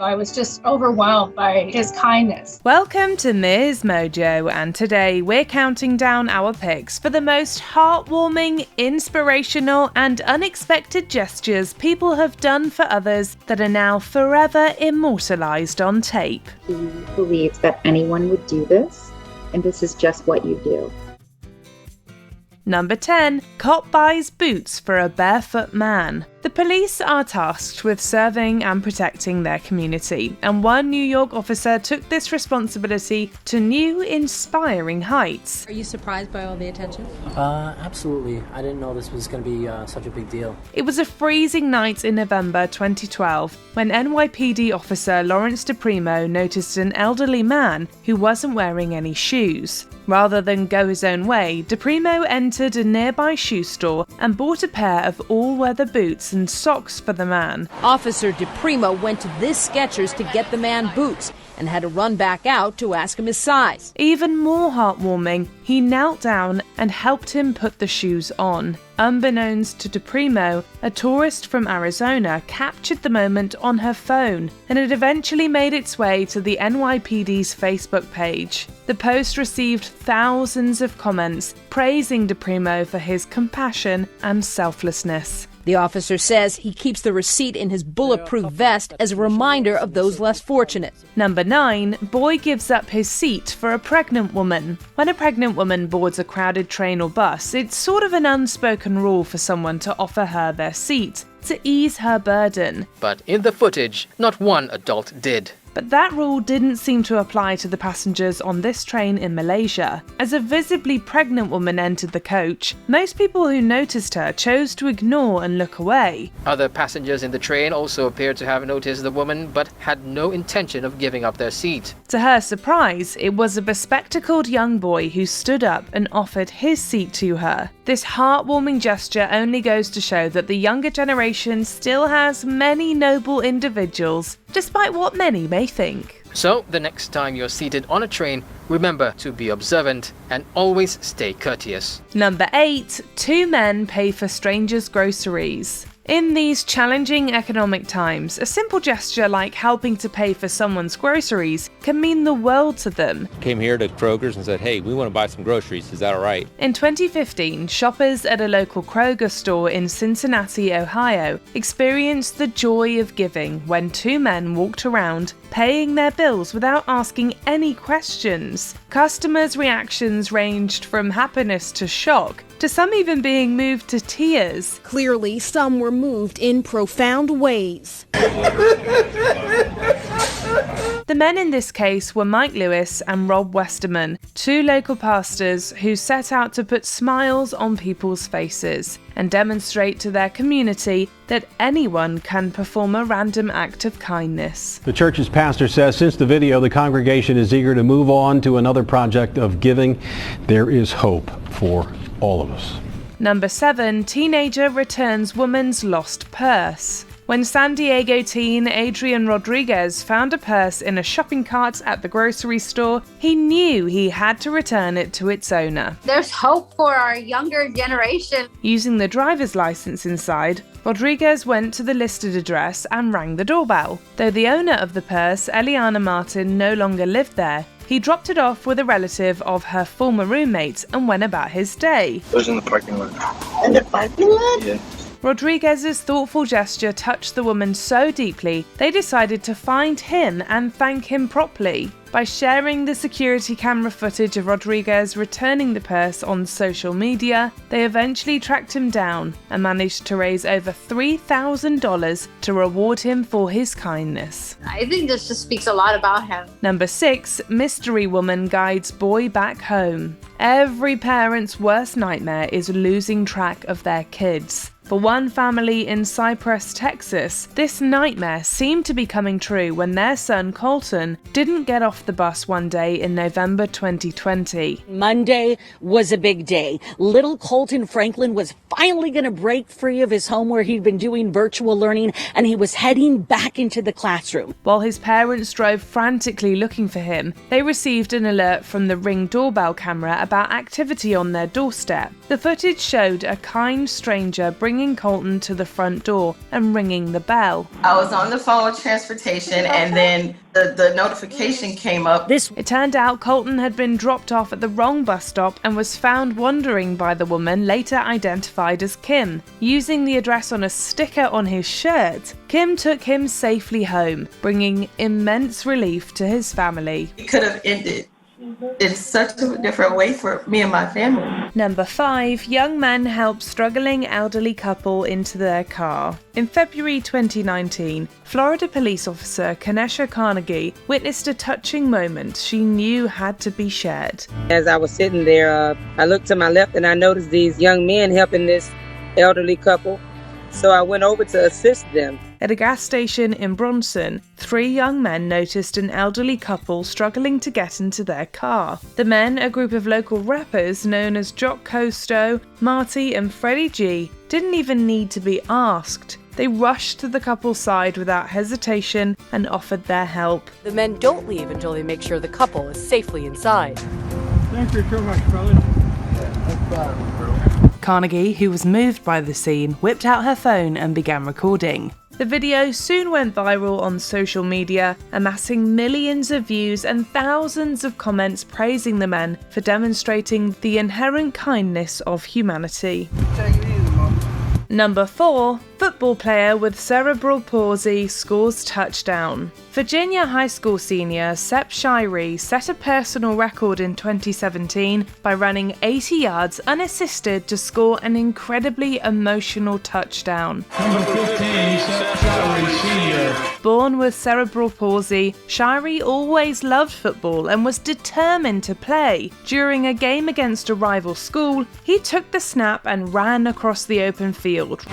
I was just overwhelmed by his kindness. Welcome to MsMojo, and today we're counting down our picks for the most heartwarming, inspirational, and unexpected gestures people have done for others that are now forever immortalized on tape. Do you believe that anyone would do this? And this is just what you do. Number 10. Cop buys boots for a barefoot man. The police are tasked with serving and protecting their community, and one New York officer took this responsibility to new, inspiring heights. Are you surprised by all the attention? Absolutely. I didn't know this was going to be such a big deal. It was a freezing night in November 2012 when NYPD officer Lawrence DePrimo noticed an elderly man who wasn't wearing any shoes. Rather than go his own way, DePrimo entered a nearby shoe store and bought a pair of all-weather boots and socks for the man. Officer DePrimo went to this Skechers to get the man boots and had to run back out to ask him his size. Even more heartwarming, he knelt down and helped him put the shoes on. Unbeknownst to DePrimo, a tourist from Arizona captured the moment on her phone, and it eventually made its way to the NYPD's Facebook page. The post received thousands of comments praising DePrimo for his compassion and selflessness. The officer says he keeps the receipt in his bulletproof vest as a reminder of those less fortunate. Number 9. Boy gives up his seat for a pregnant woman. When a pregnant woman boards a crowded train or bus, it's sort of an unspoken rule for someone to offer her their seat to ease her burden. But in the footage, not one adult did. But that rule didn't seem to apply to the passengers on this train in Malaysia. As a visibly pregnant woman entered the coach, most people who noticed her chose to ignore and look away. Other passengers in the train also appeared to have noticed the woman but had no intention of giving up their seat. To her surprise, it was a bespectacled young boy who stood up and offered his seat to her. This heartwarming gesture only goes to show that the younger generation still has many noble individuals, despite what many may think. So, the next time you're seated on a train, remember to be observant and always stay courteous. Number 8. 2 men pay for strangers' groceries. In these challenging economic times, a simple gesture like helping to pay for someone's groceries can mean the world to them. Came here to Kroger's and said, hey, we want to buy some groceries. Is that all right? In 2015, shoppers at a local Kroger store in Cincinnati, Ohio, experienced the joy of giving when 2 men walked around paying their bills without asking any questions. Customers' reactions ranged from happiness to shock, to some even being moved to tears. Clearly, some were moved in profound ways. The men in this case were Mike Lewis and Rob Westerman, 2 local pastors who set out to put smiles on people's faces and demonstrate to their community that anyone can perform a random act of kindness. The church's pastor says since the video, the congregation is eager to move on to another project of giving. There is hope for all of us. Number 7. Teenager returns woman's lost purse. When San Diego teen Adrian Rodriguez found a purse in a shopping cart at the grocery store, he knew he had to return it to its owner. There's hope for our younger generation. Using the driver's license inside, Rodriguez went to the listed address and rang the doorbell. Though the owner of the purse, Eliana Martin, no longer lived there, he dropped it off with a relative of her former roommate and went about his day. It was in the parking lot. In the parking lot? Yeah. Rodriguez's thoughtful gesture touched the woman so deeply, they decided to find him and thank him properly. By sharing the security camera footage of Rodriguez returning the purse on social media, they eventually tracked him down and managed to raise over $3,000 to reward him for his kindness. I think this just speaks a lot about him. Number 6. Mystery woman guides boy back home. Every parent's worst nightmare is losing track of their kids. For one family in Cypress, Texas, this nightmare seemed to be coming true when their son Colton didn't get off the bus one day in November 2020. Monday was a big day. Little Colton Franklin was finally going to break free of his home where he'd been doing virtual learning, and he was heading back into the classroom. While his parents drove frantically looking for him, they received an alert from the Ring doorbell camera about activity on their doorstep. The footage showed a kind stranger bringing bringing Colton to the front door and ringing the bell. I was on the phone with transportation, and then the notification came up. It turned out Colton had been dropped off at the wrong bus stop and was found wandering by the woman later identified as Kim. Using the address on a sticker on his shirt, Kim took him safely home, bringing immense relief to his family. It could have ended in such a different way for me and my family. Number 5. Young men help struggling elderly couple into their car. In February 2019, Florida police officer Kanesha Carnegie witnessed a touching moment she knew had to be shared. As I was sitting there, I looked to my left and I noticed these young men helping this elderly couple. So I went over to assist them. At a gas station in Bronson, 3 young men noticed an elderly couple struggling to get into their car. The men, a group of local rappers known as Jock Costo, Marty and Freddie G, didn't even need to be asked. They rushed to the couple's side without hesitation and offered their help. The men don't leave until they make sure the couple is safely inside. Thank you so much, brother. Carnegie, who was moved by the scene, whipped out her phone and began recording. The video soon went viral on social media, amassing millions of views and thousands of comments praising the men for demonstrating the inherent kindness of humanity. Number 4. Football player with cerebral palsy scores touchdown. Virginia high school senior Sep Shirey set a personal record in 2017 by running 80 yards unassisted to score an incredibly emotional touchdown. Number 15, Sep Shirey, senior. Born with cerebral palsy, Shirey always loved football and was determined to play. During a game against a rival school, he took the snap and ran across the open field.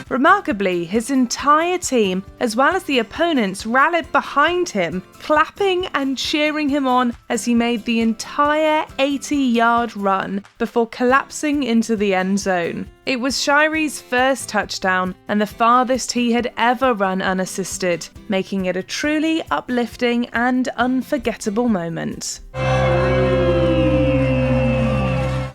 Remarkably, his entire team, as well as the opponents, rallied behind him, clapping and cheering him on as he made the entire 80-yard run before collapsing into the end zone. It was Shirey's first touchdown and the farthest he had ever run unassisted, making it a truly uplifting and unforgettable moment.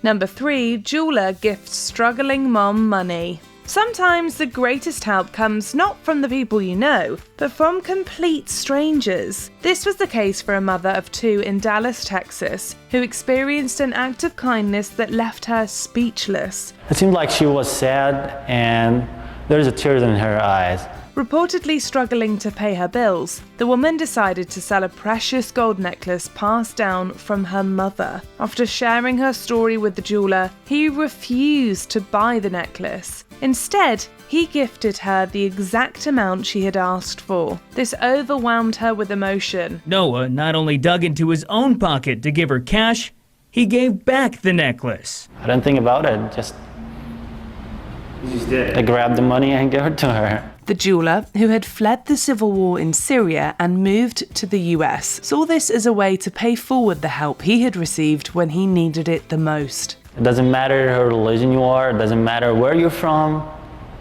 Number 3. Jeweler gifts struggling mom money. Sometimes the greatest help comes not from the people you know, but from complete strangers. This was the case for a mother of 2 in Dallas, Texas, who experienced an act of kindness that left her speechless. It seemed like she was sad and there's a tears in her eyes. Reportedly struggling to pay her bills, the woman decided to sell a precious gold necklace passed down from her mother. After sharing her story with the jeweler, he refused to buy the necklace. Instead, he gifted her the exact amount she had asked for. This overwhelmed her with emotion. Noah not only dug into his own pocket to give her cash, he gave back the necklace. I didn't think about it, just I grabbed the money and gave it to her. The jeweler, who had fled the civil war in Syria and moved to the US, saw this as a way to pay forward the help he had received when he needed it the most. It doesn't matter what religion you are, it doesn't matter where you're from,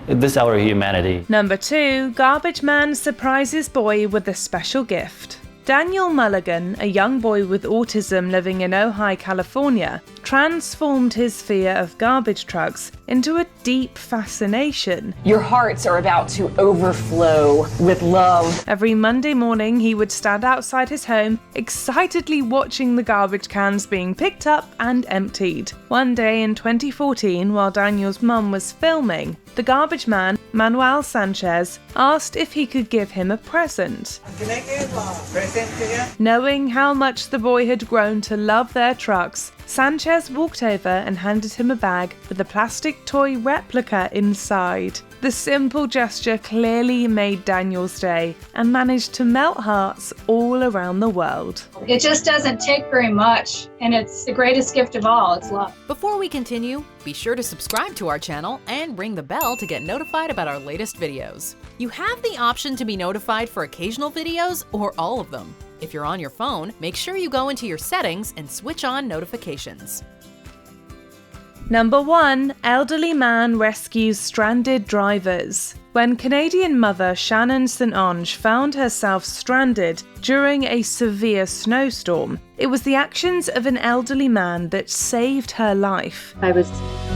this is our humanity. Number 2, garbage man surprises boy with a special gift. Daniel Mulligan, a young boy with autism living in Ojai, California, transformed his fear of garbage trucks into a deep fascination. Your hearts are about to overflow with love. Every Monday morning, he would stand outside his home, excitedly watching the garbage cans being picked up and emptied. One day in 2014, while Daniel's mum was filming, the garbage man, Manuel Sanchez, asked if he could give him a present. Can I give a present to you? Knowing how much the boy had grown to love their trucks, Sanchez walked over and handed him a bag with a plastic toy replica inside. The simple gesture clearly made Daniel's day and managed to melt hearts all around the world. It just doesn't take very much, and it's the greatest gift of all. It's love. Before we continue, be sure to subscribe to our channel and ring the bell to get notified about our latest videos. You have the option to be notified for occasional videos or all of them. If you're on your phone, make sure you go into your settings and switch on notifications. Number 1, elderly man rescues stranded drivers. when Canadian mother Shannon St. Onge found herself stranded during a severe snowstorm. It was the actions of an elderly man that saved her life. I was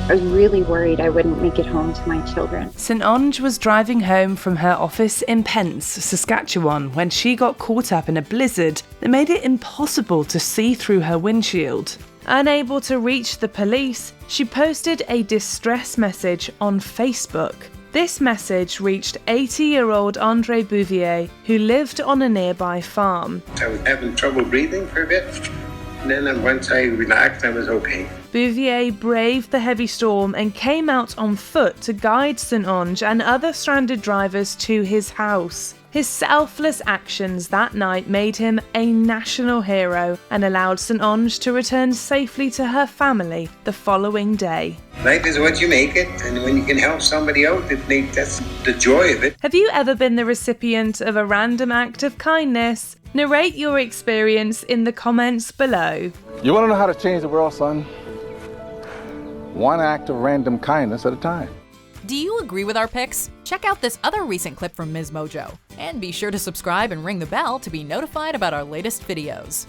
really worried I wouldn't make it home to my children. St. Onge was driving home from her office in Pence, Saskatchewan, when she got caught up in a blizzard that made it impossible to see through her windshield. Unable to reach the police, she posted a distress message on Facebook. This message reached 80-year-old Andre Bouvier, who lived on a nearby farm. I was having trouble breathing for a bit, and then once I relaxed, I was okay. Bouvier braved the heavy storm and came out on foot to guide St. Onge and other stranded drivers to his house. His selfless actions that night made him a national hero and allowed St. Onge to return safely to her family the following day. Life is what you make it, and when you can help somebody out, that's the joy of it. Have you ever been the recipient of a random act of kindness? Narrate your experience in the comments below. You want to know how to change the world, son? One act of random kindness at a time. Do you agree with our picks? Check out this other recent clip from MsMojo. And be sure to subscribe and ring the bell to be notified about our latest videos.